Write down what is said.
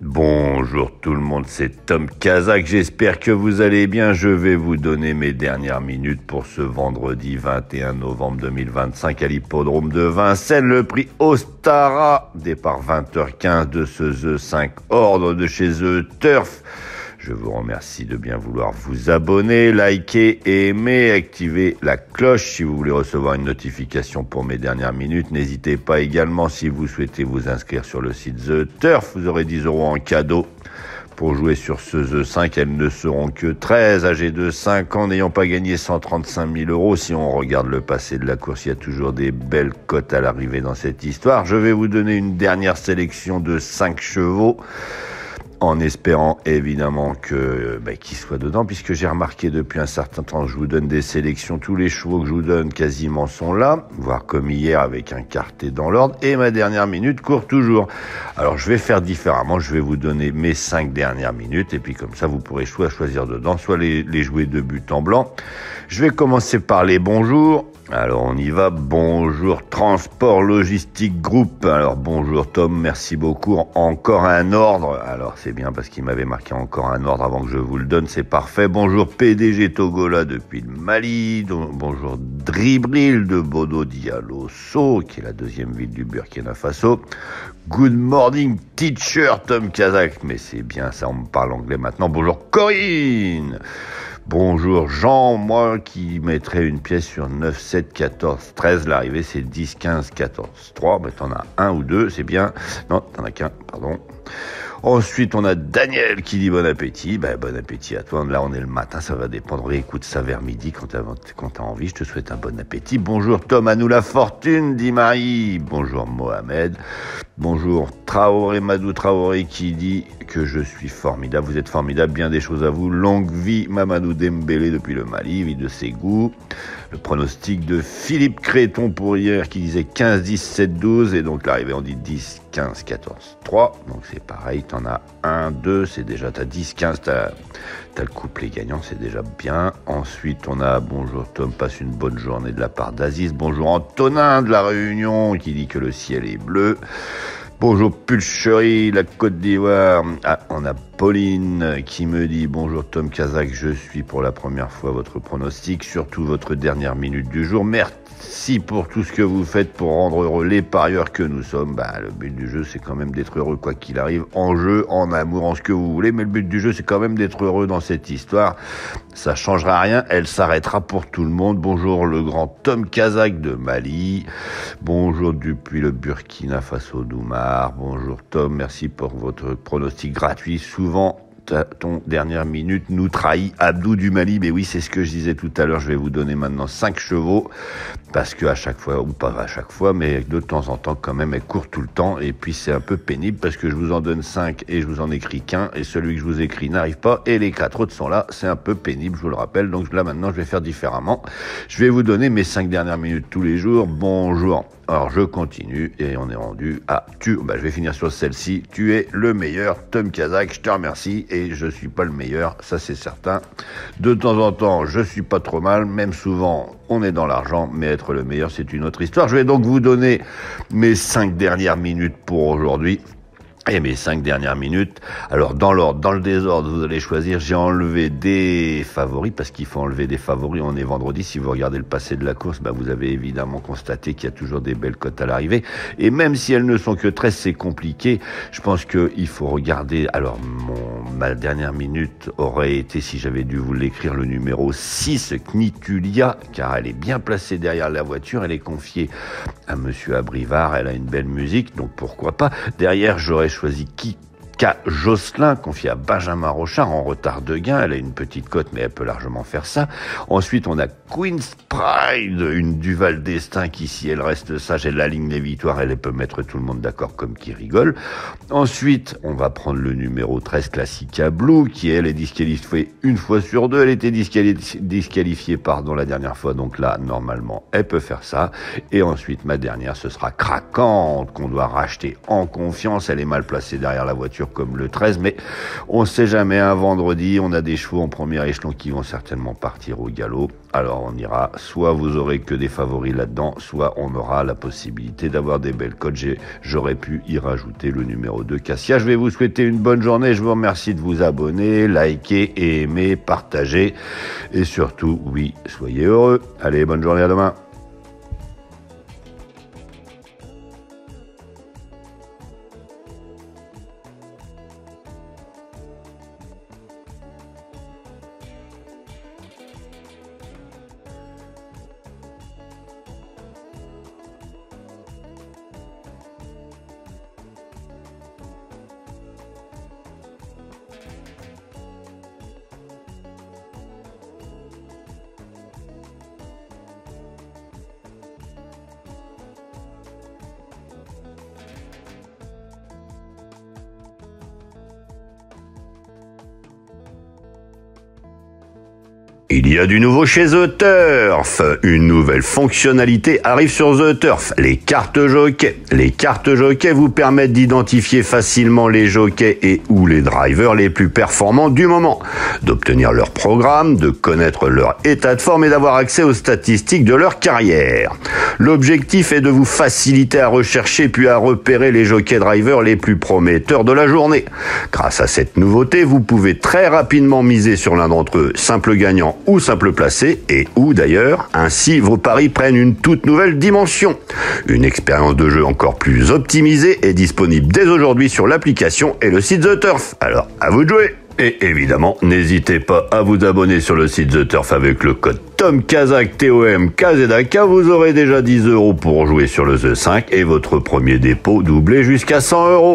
Bonjour tout le monde, c'est Tom Kazak, j'espère que vous allez bien. Je vais vous donner mes dernières minutes pour ce vendredi 21 novembre 2025 à l'hippodrome de Vincennes. Le prix Ostara, départ 20h15 de ce The 5 Ordre de chez The Turf. Je vous remercie de bien vouloir vous abonner, liker et aimer, activer la cloche si vous voulez recevoir une notification pour mes dernières minutes. N'hésitez pas également si vous souhaitez vous inscrire sur le site The Turf. Vous aurez 10 € en cadeau pour jouer sur ce The 5. Elles ne seront que 13, âgées de 5 ans, n'ayant pas gagné 135 000 €. Si on regarde le passé de la course, il y a toujours des belles cotes à l'arrivée dans cette histoire. Je vais vous donner une dernière sélection de 5 chevaux, en espérant évidemment qu'ils soient dedans, puisque j'ai remarqué depuis un certain temps, je vous donne des sélections, tous les chevaux que je vous donne quasiment sont là, voire comme hier avec un quartet dans l'ordre, et ma dernière minute court toujours. Alors je vais faire différemment, je vais vous donner mes 5 dernières minutes, et puis comme ça vous pourrez soit choisir dedans, soit les jouer de but en blanc. Je vais commencer par les bonjours. Alors on y va, bonjour Transport Logistique Group. Alors bonjour Tom, merci beaucoup, encore un ordre. Alors c'est bien parce qu'il m'avait marqué encore un ordre avant que je vous le donne, c'est parfait. Bonjour PDG Togola depuis le Mali. Bonjour Dribril de Bodo Dioulasso, qui est la deuxième ville du Burkina Faso. Good morning teacher Tom Kazak, mais c'est bien ça, on me parle anglais maintenant. Bonjour Corinne. Bonjour Jean, moi qui mettrais une pièce sur 9, 7, 14, 13, l'arrivée c'est 10, 15, 14, 3, mais t'en as un ou deux, c'est bien. Non, t'en as qu'un, pardon. Ensuite, on a Daniel qui dit bon appétit. Bon appétit à toi. Là, on est le matin, ça va dépendre. Écoute ça vers midi quand t'as envie. Je te souhaite un bon appétit. Bonjour Tom, à nous la fortune, dit Marie. Bonjour Mohamed. Bonjour Traoré, Madou Traoré qui dit que je suis formidable. Vous êtes formidable, bien des choses à vous. Longue vie, Mamadou Dembélé depuis le Mali, vie de ses goûts. Le pronostic de Philippe Créton pour hier qui disait 15, 10, 7, 12. Et donc l'arrivée, on dit 10, 15, 14, 3. Donc c'est pareil, t'en as 1, 2, c'est déjà, t'as 10, 15, t'as le couplet gagnant, c'est déjà bien. Ensuite, on a bonjour Tom, passe une bonne journée de la part d'Aziz. Bonjour Antonin de la Réunion qui dit que le ciel est bleu. Bonjour Pulcherie, la Côte d'Ivoire. Ah, on a Pauline qui me dit bonjour Tom Kazak, je suis pour la première fois votre pronostic, surtout votre dernière minute du jour. Merci pour tout ce que vous faites pour rendre heureux les parieurs que nous sommes. Le but du jeu, c'est quand même d'être heureux quoi qu'il arrive, en jeu, en amour, en ce que vous voulez, mais le but du jeu, c'est quand même d'être heureux dans cette histoire. Ça changera rien, elle s'arrêtera pour tout le monde. Bonjour le grand Tom Kazak de Mali. Bonjour depuis le Burkina Faso d'Oumar. Bonjour Tom, merci pour votre pronostic gratuit. Souvent, ton dernière minute nous trahit. Abdou du Mali, mais oui, c'est ce que je disais tout à l'heure. Je vais vous donner maintenant 5 chevaux, parce que à chaque fois, ou pas à chaque fois, mais de temps en temps, quand même, elle court tout le temps, et puis c'est un peu pénible, parce que je vous en donne 5 et je vous en écris qu'un, et celui que je vous écris n'arrive pas, et les 4 autres sont là, c'est un peu pénible, je vous le rappelle. Donc là, maintenant, je vais faire différemment. Je vais vous donner mes 5 dernières minutes tous les jours. Bonjour. Alors, je continue, et on est rendu à je vais finir sur celle-ci. Tu es le meilleur, Tom Kazak, je te remercie, et je suis pas le meilleur, ça c'est certain. De temps en temps, je suis pas trop mal, même souvent, on est dans l'argent, mais être le meilleur, c'est une autre histoire. Je vais donc vous donner mes 5 dernières minutes pour aujourd'hui. Et mes 5 dernières minutes, alors dans l'ordre, dans le désordre, vous allez choisir. J'ai enlevé des favoris, parce qu'il faut enlever des favoris, on est vendredi. Si vous regardez le passé de la course, vous avez évidemment constaté qu'il y a toujours des belles cotes à l'arrivée. Et même si elles ne sont que 13, c'est compliqué. Je pense qu'il faut regarder. Alors, ma dernière minute aurait été, si j'avais dû vous l'écrire, le numéro 6, Knitulia, car elle est bien placée derrière la voiture. Elle est confiée à monsieur Abrivard. Elle a une belle musique, donc pourquoi pas. Derrière, j'aurais choisi Kika Josselin, confié à Benjamin Rochard, en retard de gain. Elle a une petite cote, mais elle peut largement faire ça. Ensuite, on a Queen's Pride, une Duval d'Estaing qui, si elle reste sage, elle aligne les victoires, elle peut mettre tout le monde d'accord comme qui rigole. Ensuite, on va prendre le numéro 13, Classica Blue, qui, elle, est disqualifiée une fois sur deux. Elle était disqualifiée, la dernière fois, donc là, normalement, elle peut faire ça. Et ensuite, ma dernière, ce sera Craquante, qu'on doit racheter en confiance. Elle est mal placée derrière la voiture, sûr, comme le 13, mais on ne sait jamais, un vendredi, on a des chevaux en premier échelon qui vont certainement partir au galop. Alors on ira, soit vous aurez que des favoris là-dedans, soit on aura la possibilité d'avoir des belles cotes. J'aurais pu y rajouter le numéro 2, Cassia. Je vais vous souhaiter une bonne journée, je vous remercie de vous abonner, liker et aimer, partager, et surtout, oui, soyez heureux. Allez, bonne journée, à demain. Il y a du nouveau chez The Turf. Une nouvelle fonctionnalité arrive sur The Turf, les cartes jockeys. Les cartes jockeys vous permettent d'identifier facilement les jockeys et ou les drivers les plus performants du moment, d'obtenir leur programme, de connaître leur état de forme et d'avoir accès aux statistiques de leur carrière. L'objectif est de vous faciliter à rechercher puis à repérer les jockeys drivers les plus prometteurs de la journée. Grâce à cette nouveauté, vous pouvez très rapidement miser sur l'un d'entre eux, simple gagnant ou simple placé, et ou d'ailleurs, ainsi vos paris prennent une toute nouvelle dimension. Une expérience de jeu encore plus optimisée est disponible dès aujourd'hui sur l'application et le site The Turf. Alors, à vous de jouer! Et évidemment, n'hésitez pas à vous abonner sur le site The Turf avec le code TOMKAZAK, TOMKZAK. Vous aurez déjà 10 € pour jouer sur le The 5 et votre premier dépôt doublé jusqu'à 100 €.